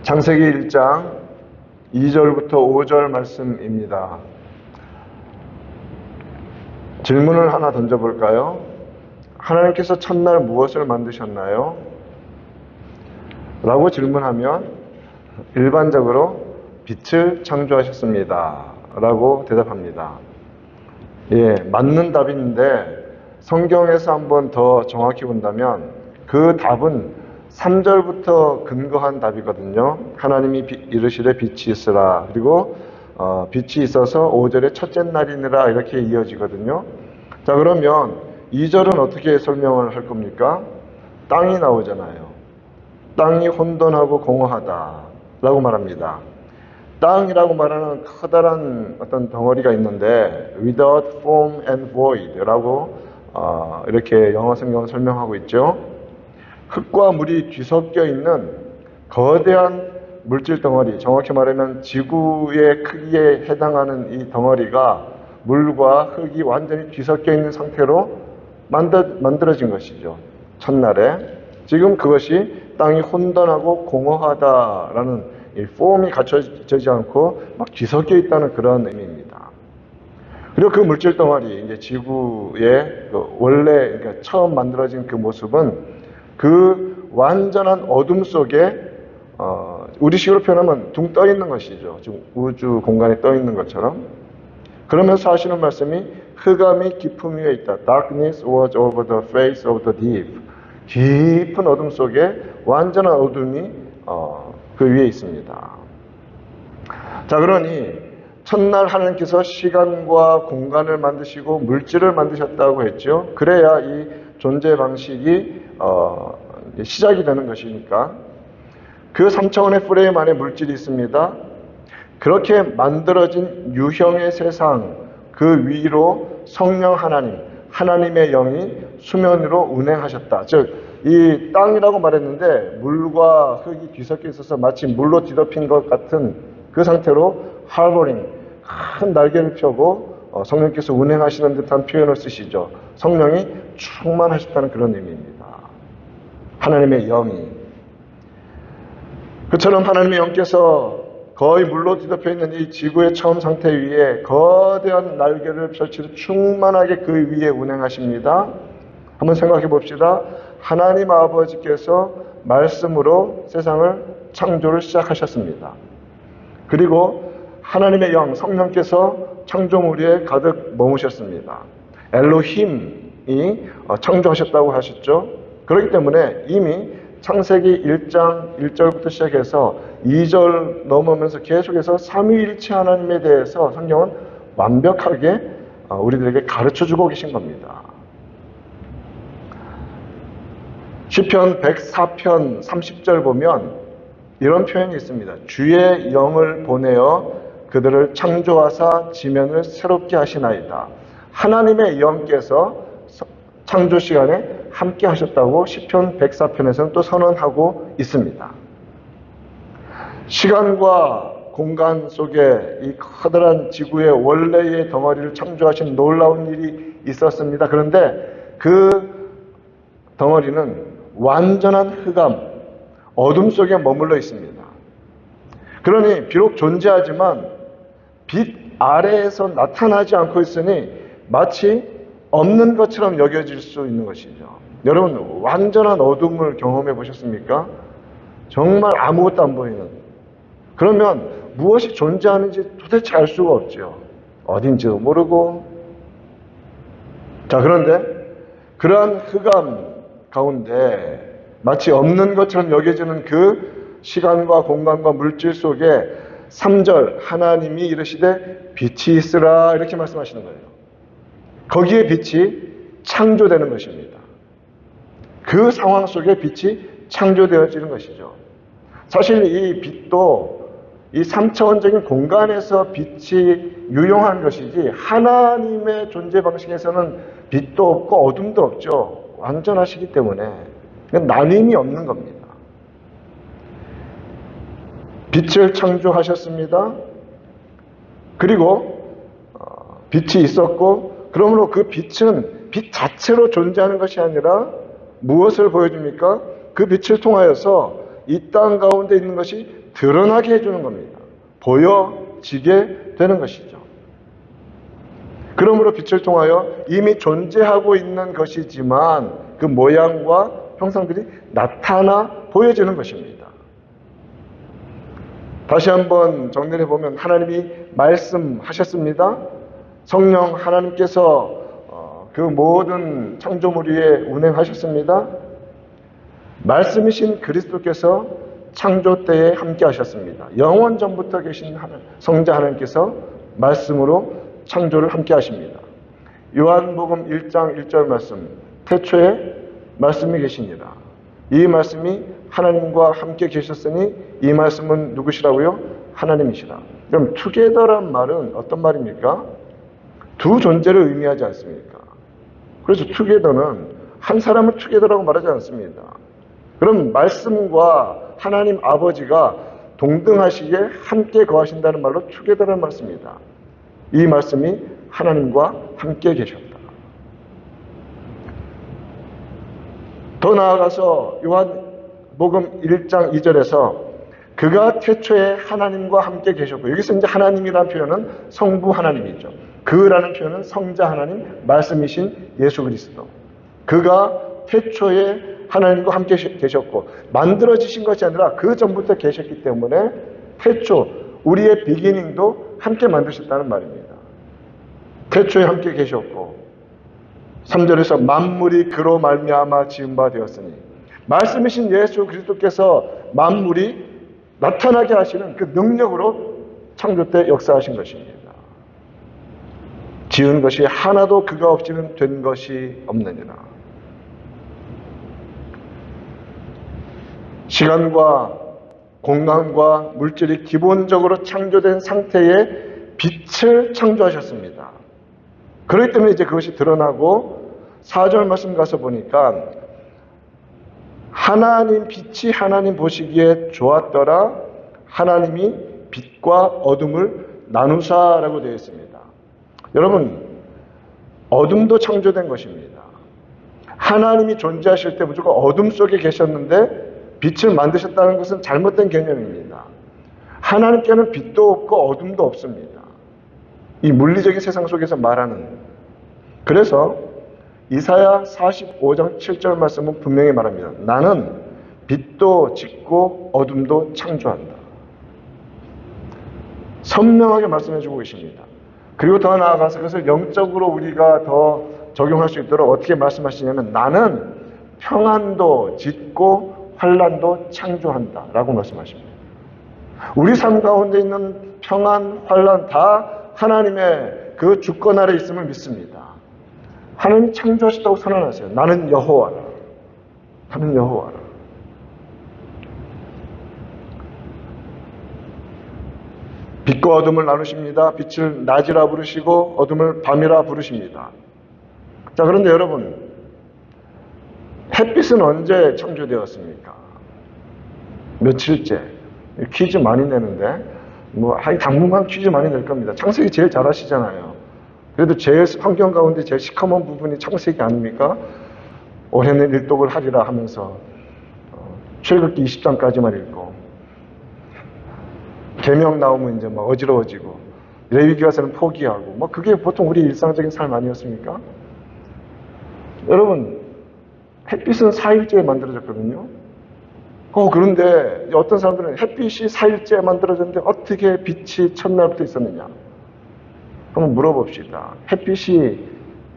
창세기 1장 2절부터 5절 말씀입니다. 질문을 하나 던져볼까요? 하나님께서 첫날 무엇을 만드셨나요? 라고 질문하면 일반적으로 빛을 창조하셨습니다. 라고 대답합니다. 맞는 답인데 성경에서 한번 더 정확히 본다면 그 답은 3절부터 근거한 답이거든요. 하나님이 이르시되 빛이 있으라. 그리고 빛이 있어서 5절에 첫째 날이니라 이렇게 이어지거든요. 자, 그러면 2절은 어떻게 설명을 할 겁니까? 땅이 나오잖아요. 땅이 혼돈하고 공허하다 라고 말합니다. 땅이라고 말하는 커다란 어떤 덩어리가 있는데 without form and void 라고 이렇게 영어 성경을 설명하고 있죠. 흙과 물이 뒤섞여 있는 거대한 물질 덩어리, 정확히 말하면 지구의 크기에 해당하는 이 덩어리가 물과 흙이 완전히 뒤섞여 있는 상태로 만들어진 것이죠. 첫날에. 지금 그것이 땅이 혼돈하고 공허하다라는 이 폼이 갖춰지지 않고 막 뒤섞여 있다는 그런 의미입니다. 그리고 그 물질 덩어리, 이제 지구의 원래 그러니까 처음 만들어진 그 모습은 그 완전한 어둠 속에 우리식으로 표현하면 둥 떠 있는 것이죠. 지금 우주 공간에 떠 있는 것처럼. 그러면서 하시는 말씀이 흑암이 깊음 위에 있다. Darkness was over the face of the deep. 깊은 어둠 속에 완전한 어둠이 그 위에 있습니다. 자, 그러니 첫날 하나님께서 시간과 공간을 만드시고 물질을 만드셨다고 했죠. 그래야 이 존재 방식이 시작이 되는 것이니까 그 3차원의 프레임 안에 물질이 있습니다. 그렇게 만들어진 유형의 세상 그 위로 성령 하나님의 영이 수면으로 운행하셨다. 즉 이 땅이라고 말했는데 물과 흙이 뒤섞여 있어서 마치 물로 뒤덮인 것 같은 그 상태로 하버링, 큰 날개를 펴고 성령께서 운행하시는 듯한 표현을 쓰시죠. 성령이 충만하셨다는 그런 의미입니다. 하나님의 영이. 그처럼 하나님의 영께서 거의 물로 뒤덮여 있는 이 지구의 처음 상태 위에 거대한 날개를 펼치듯 충만하게 그 위에 운행하십니다. 한번 생각해 봅시다. 하나님 아버지께서 말씀으로 세상을 창조를 시작하셨습니다. 그리고 하나님의 영, 성령께서 창조물 위에 가득 머무셨습니다. 엘로힘이 창조하셨다고 하셨죠. 그렇기 때문에 이미 창세기 1장 1절부터 시작해서 2절 넘으면서 계속해서 삼위일체 하나님에 대해서 성경은 완벽하게 우리들에게 가르쳐주고 계신 겁니다. 시편 104편 30절 보면 이런 표현이 있습니다. 주의 영을 보내어 그들을 창조하사 지면을 새롭게 하시나이다. 하나님의 영께서 창조 시간에 함께 하셨다고 시편 104편에서는 또 선언하고 있습니다. 시간과 공간 속에 이 커다란 지구의 원래의 덩어리를 창조하신 놀라운 일이 있었습니다. 그런데 그 덩어리는 완전한 흑암, 어둠 속에 머물러 있습니다. 그러니 비록 존재하지만 빛 아래에서 나타나지 않고 있으니 마치 없는 것처럼 여겨질 수 있는 것이죠. 여러분, 완전한 어둠을 경험해 보셨습니까? 정말 아무것도 안 보이는. 그러면 무엇이 존재하는지 도대체 알 수가 없죠. 어딘지도 모르고. 자, 그런데 그러한 흑암 가운데 마치 없는 것처럼 여겨지는 그 시간과 공간과 물질 속에 3절 하나님이 이르시되 빛이 있으라 이렇게 말씀하시는 거예요. 거기에 빛이 창조되는 것입니다. 그 상황 속에 빛이 창조되어지는 것이죠. 사실 이 빛도 이 3차원적인 공간에서 빛이 유용한 것이지 하나님의 존재 방식에서는 빛도 없고 어둠도 없죠. 완전하시기 때문에 나눔이 없는 겁니다. 빛을 창조하셨습니다. 그리고 빛이 있었고 그러므로 그 빛은 빛 자체로 존재하는 것이 아니라 무엇을 보여줍니까? 그 빛을 통하여서 이 땅 가운데 있는 것이 드러나게 해주는 겁니다. 보여지게 되는 것이죠. 그러므로 빛을 통하여 이미 존재하고 있는 것이지만 그 모양과 형상들이 나타나 보여지는 것입니다. 다시 한번 정리해 보면 하나님이 말씀하셨습니다. 성령 하나님께서 그 모든 창조물 위에 운행하셨습니다. 말씀이신 그리스도께서 창조 때에 함께 하셨습니다. 영원 전부터 계신 성자 하나님께서 말씀으로 창조를 함께 하십니다. 요한복음 1장 1절 말씀, 태초에 말씀이 계시니라. 이 말씀이 하나님과 함께 계셨으니 이 말씀은 누구시라고요? 하나님이시라. 그럼 together란 말은 어떤 말입니까? 두 존재를 의미하지 않습니까? 그래서 together는 한 사람을 together라고 말하지 않습니다. 그럼 말씀과 하나님 아버지가 동등하시게 함께 거하신다는 말로 together란 말씀입니다. 이 말씀이 하나님과 함께 계셨다. 더 나아가서 요한복음 1장 2절에서 그가 태초에 하나님과 함께 계셨고, 여기서 이제 하나님이라는 표현은 성부 하나님이죠. 그라는 표현은 성자 하나님, 말씀이신 예수 그리스도. 그가 태초에 하나님과 함께 계셨고, 만들어지신 것이 아니라 그 전부터 계셨기 때문에 태초, 우리의 비기닝도 함께 만드셨다는 말입니다. 태초에 함께 계셨고, 3절에서 만물이 그로 말미암아 지은 바 되었으니, 말씀이신 예수 그리스도께서 만물이 나타나게 하시는 그 능력으로 창조 때 역사하신 것입니다. 지은 것이 하나도 그가 없이는 된 것이 없느니라. 시간과 공간과 물질이 기본적으로 창조된 상태에 빛을 창조하셨습니다. 그렇기 때문에 이제 그것이 드러나고 4절 말씀 가서 보니까 하나님 빛이 하나님 보시기에 좋았더라. 하나님이 빛과 어둠을 나누사라고 되어 있습니다. 여러분, 어둠도 창조된 것입니다. 하나님이 존재하실 때 무조건 어둠 속에 계셨는데 빛을 만드셨다는 것은 잘못된 개념입니다. 하나님께는 빛도 없고 어둠도 없습니다. 이 물리적인 세상 속에서 말하는. 그래서 이사야 45장 7절 말씀은 분명히 말합니다. 나는 빛도 짓고 어둠도 창조한다. 선명하게 말씀해주고 계십니다. 그리고 더 나아가서 그것을 영적으로 우리가 더 적용할 수 있도록 어떻게 말씀하시냐면 나는 평안도 짓고 환난도 창조한다 라고 말씀하십니다. 우리 삶 가운데 있는 평안, 환난 다 하나님의 그 주권 아래 있음을 믿습니다. 하나님이 창조하셨다고 선언하세요. 나는 여호와라. 나는 여호와라. 빛과 어둠을 나누십니다. 빛을 낮이라 부르시고 어둠을 밤이라 부르십니다. 자, 그런데 여러분, 햇빛은 언제 창조되었습니까? 며칠째? 퀴즈 많이 내는데 당분간 퀴즈 많이 낼 겁니다. 창세기 제일 잘 아시잖아요. 그래도 제일 환경 가운데 제일 시커먼 부분이 창세기 아닙니까? 올해는 일독을 하리라 하면서 출애굽기 20장까지만 읽고 계명 나오면 이제 막 어지러워지고 레위기 가서는 포기하고 그게 보통 우리 일상적인 삶 아니었습니까? 여러분, 햇빛은 4일째에 만들어졌거든요. 그런데 어떤 사람들은 햇빛이 4일째에 만들어졌는데 어떻게 빛이 첫날부터 있었느냐? 한번 물어봅시다. 햇빛이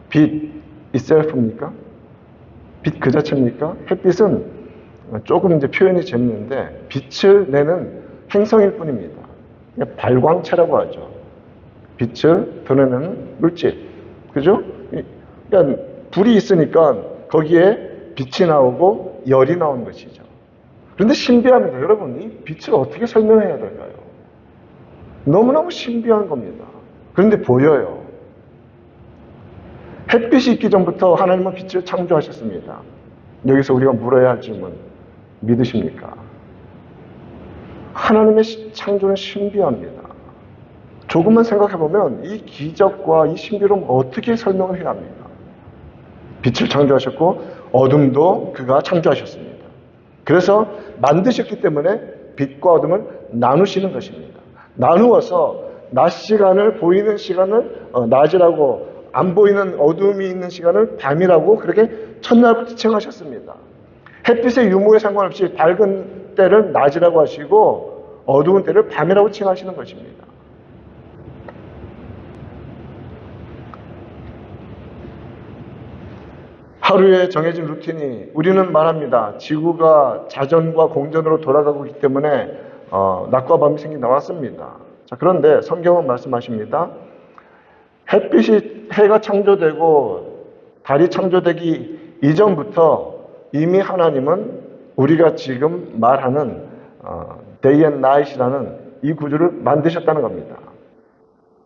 빛 itself입니까? 빛 그 자체입니까? 햇빛은 조금 이제 표현이 재밌는데 빛을 내는 행성일 뿐입니다. 발광체라고 하죠. 빛을 드러내는 물질. 그죠? 그러니까 불이 있으니까 거기에 빛이 나오고 열이 나오는 것이죠. 그런데 신비합니다. 여러분, 이 빛을 어떻게 설명해야 될까요? 너무너무 신비한 겁니다. 그런데 보여요. 햇빛이 있기 전부터 하나님은 빛을 창조하셨습니다. 여기서 우리가 물어야 할 질문, 믿으십니까? 하나님의 창조는 신비합니다. 조금만 생각해보면 이 기적과 이 신비로움 어떻게 설명을 해야 합니까? 빛을 창조하셨고 어둠도 그가 창조하셨습니다. 그래서 만드셨기 때문에 빛과 어둠을 나누시는 것입니다. 나누어서 낮 시간을 보이는 시간을 낮이라고, 안 보이는 어둠이 있는 시간을 밤이라고 그렇게 첫날부터 칭하셨습니다. 햇빛의 유무에 상관없이 밝은 때를 낮이라고 하시고 어두운 때를 밤이라고 칭하시는 것입니다. 하루에 정해진 루틴이, 우리는 말합니다. 지구가 자전과 공전으로 돌아가고 있기 때문에 낮과 밤이 생긴다고 했습니다. 자, 그런데 성경은 말씀하십니다. 해가 창조되고 달이 창조되기 이전부터 이미 하나님은 우리가 지금 말하는 day and night이라는 이 구조를 만드셨다는 겁니다.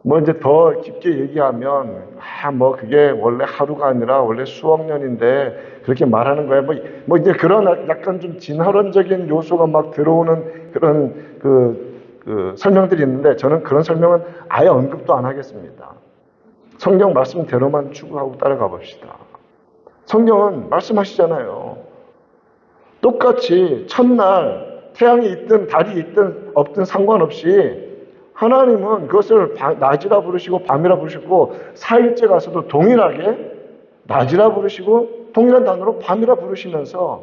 뭐 이제 더 깊게 얘기하면 뭐 그게 원래 하루가 아니라 원래 수억 년인데 그렇게 말하는 거야. 뭐 이제 그런 약간 좀 진화론적인 요소가 막 들어오는 그런 그 설명들이 있는데 저는 그런 설명은 아예 언급도 안 하겠습니다. 성경 말씀대로만 추구하고 따라가 봅시다. 성경은 말씀하시잖아요. 똑같이 첫날 태양이 있든 달이 있든 없든 상관없이 하나님은 그것을 낮이라 부르시고 밤이라 부르시고 4일째 가서도 동일하게 낮이라 부르시고 동일한 단어로 밤이라 부르시면서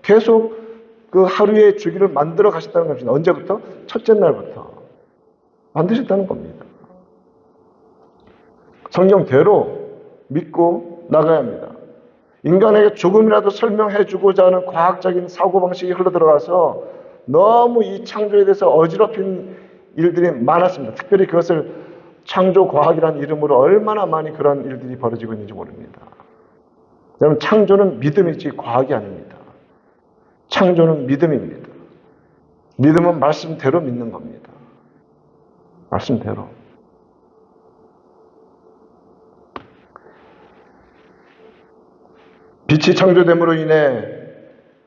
계속 그 하루의 주기를 만들어 가셨다는 겁니다. 언제부터? 첫째 날부터 만드셨다는 겁니다. 성경대로 믿고 나가야 합니다. 인간에게 조금이라도 설명해 주고자 하는 과학적인 사고방식이 흘러들어가서 너무 이 창조에 대해서 어지럽힌 일들이 많았습니다. 특별히 그것을 창조과학이라는 이름으로 얼마나 많이 그런 일들이 벌어지고 있는지 모릅니다. 여러분, 창조는 믿음이지 과학이 아닙니다. 창조는 믿음입니다. 믿음은 말씀대로 믿는 겁니다. 말씀대로. 빛이 창조됨으로 인해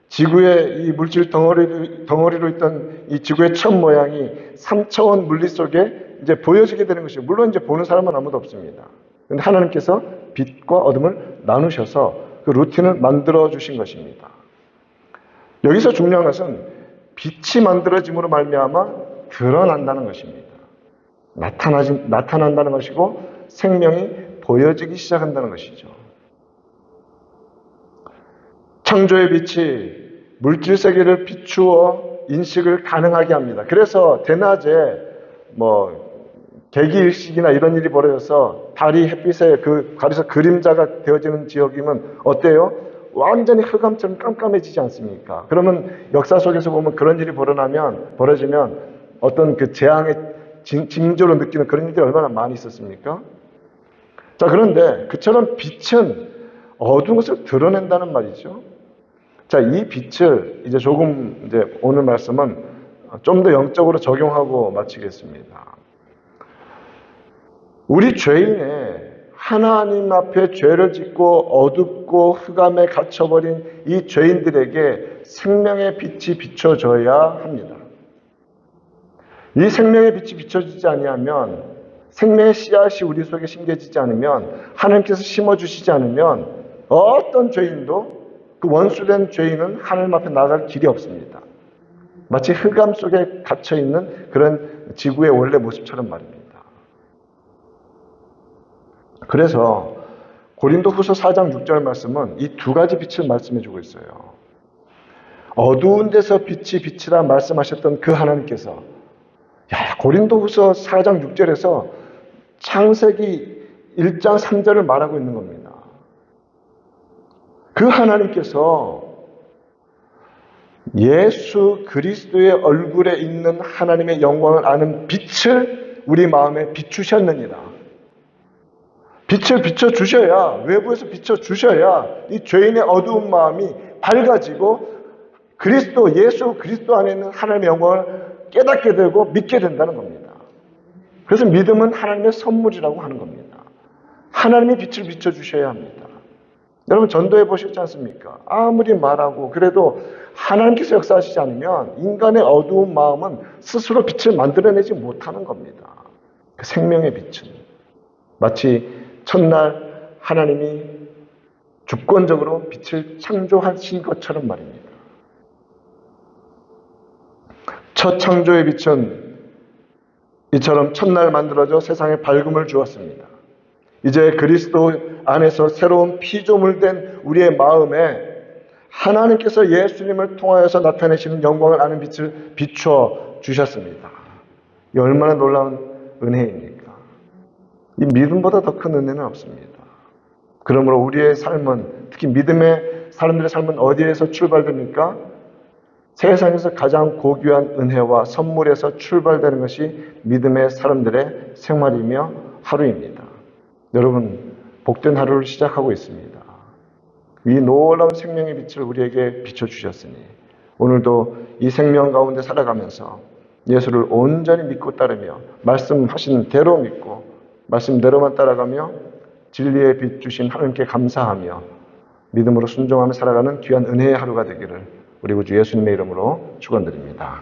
지구의 이 물질 덩어리로 있던 이 지구의 첫 모양이 3차원 물리 속에 이제 보여지게 되는 것이죠. 물론 이제 보는 사람은 아무도 없습니다. 그런데 하나님께서 빛과 어둠을 나누셔서 그 루틴을 만들어 주신 것입니다. 여기서 중요한 것은 빛이 만들어짐으로 말미암아 드러난다는 것입니다. 나타난다는 것이고 생명이 보여지기 시작한다는 것이죠. 창조의 빛이 물질 세계를 비추어 인식을 가능하게 합니다. 그래서 대낮에 개기일식이나 이런 일이 벌어져서 달이 햇빛에 가려서 그림자가 되어지는 지역이면 어때요? 완전히 흑암처럼 깜깜해지지 않습니까? 그러면 역사 속에서 보면 그런 일이 벌어지면 어떤 그 재앙의 징조로 느끼는 그런 일들이 얼마나 많이 있었습니까? 자, 그런데 그처럼 빛은 어두운 것을 드러낸다는 말이죠. 자, 이 빛을 이제 오늘 말씀은 좀 더 영적으로 적용하고 마치겠습니다. 우리 죄인의 하나님 앞에 죄를 짓고 어둡고 흑암에 갇혀버린 이 죄인들에게 생명의 빛이 비춰져야 합니다. 이 생명의 빛이 비춰지지 아니하면, 생명의 씨앗이 우리 속에 심겨지지 않으면, 하나님께서 심어주시지 않으면 어떤 죄인도, 그 원수된 죄인은 하나님 앞에 나아갈 길이 없습니다. 마치 흑암 속에 갇혀있는 그런 지구의 원래 모습처럼 말입니다. 그래서 고린도후서 4장 6절 말씀은 이 두 가지 빛을 말씀해주고 있어요. 어두운 데서 빛이라 말씀하셨던 그 하나님께서, 고린도후서 4장 6절에서 창세기 1장 3절을 말하고 있는 겁니다. 그 하나님께서 예수 그리스도의 얼굴에 있는 하나님의 영광을 아는 빛을 우리 마음에 비추셨느니라. 빛을 비춰주셔야, 외부에서 비춰주셔야 이 죄인의 어두운 마음이 밝아지고 예수 그리스도 안에 있는 하나님의 영광을 깨닫게 되고 믿게 된다는 겁니다. 그래서 믿음은 하나님의 선물이라고 하는 겁니다. 하나님이 빛을 비춰주셔야 합니다. 여러분, 전도해 보셨지 않습니까? 아무리 말하고 그래도 하나님께서 역사하시지 않으면 인간의 어두운 마음은 스스로 빛을 만들어내지 못하는 겁니다. 그 생명의 빛은 마치 첫날 하나님이 주권적으로 빛을 창조하신 것처럼 말입니다. 첫 창조의 빛은 이처럼 첫날 만들어져 세상에 밝음을 주었습니다. 이제 그리스도 안에서 새로운 피조물 된 우리의 마음에 하나님께서 예수님을 통하여서 나타내시는 영광을 아는 빛을 비추어 주셨습니다. 이 얼마나 놀라운 은혜입니까? 이 믿음보다 더 큰 은혜는 없습니다. 그러므로 우리의 삶은, 특히 믿음의 사람들의 삶은 어디에서 출발됩니까? 세상에서 가장 고귀한 은혜와 선물에서 출발되는 것이 믿음의 사람들의 생활이며 하루입니다. 여러분, 복된 하루를 시작하고 있습니다. 이 놀라운 생명의 빛을 우리에게 비춰주셨으니 오늘도 이 생명 가운데 살아가면서 예수를 온전히 믿고 따르며 말씀하신 대로 믿고 말씀대로만 따라가며 진리의 빛 주신 하나님께 감사하며 믿음으로 순종하며 살아가는 귀한 은혜의 하루가 되기를 우리 구주 예수님의 이름으로 축원드립니다.